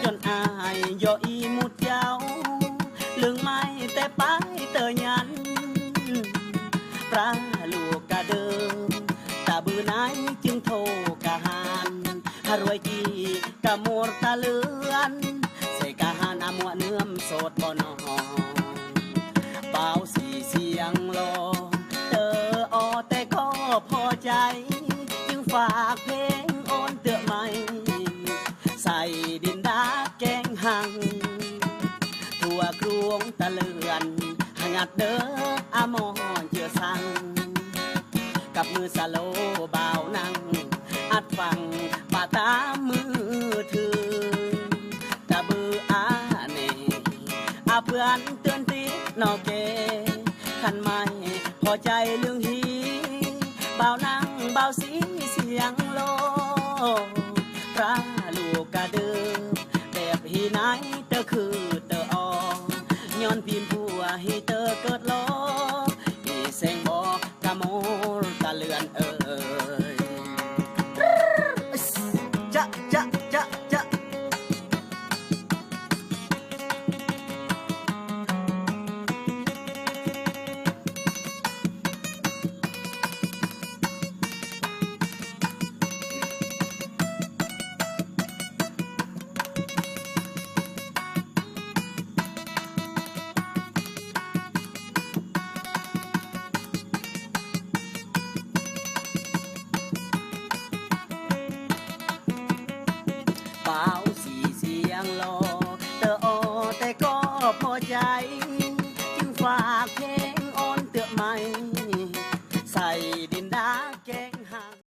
จนอายโยอีมุดเจ้าลึงไม่แต่ไปเตอยันปลาลูกกะเดิมตาบือไหนจึงโทรกะหานหารวยกีกะมวดตาเลือนใส่กะหานอามัวเนื้อมโสดบ่นอเบาสีเสียงลอเตอออแต่ก็พอใจจึงฝากเพลงโอนเตือไม่ใส่ดินดาแกงหังทั่วกรวงตะเลือนหงัดเด้ออามอนเจือสังกับมือสโลเบานั่งอัดฟังป่าตามมือถือตะบืออาเนอาเพื่อนเตือนตีนอเกขันไม่พอใจเรื่องฮีเบานั่งเบาสีเสียงโลพระลูกกะเดิมแบบฮีไหนเตอคือเตออย้อนพิมพ์ผัวฮีเตอเกิดโลฮีเสงบอกกะโมตะเลือนเอ่ยจะจะจะจะเบาสีเสียงลอเตอโอแต่ก็พอใจจึงฝากเพลงโอนเตือไม่ใส่ดินดาแกง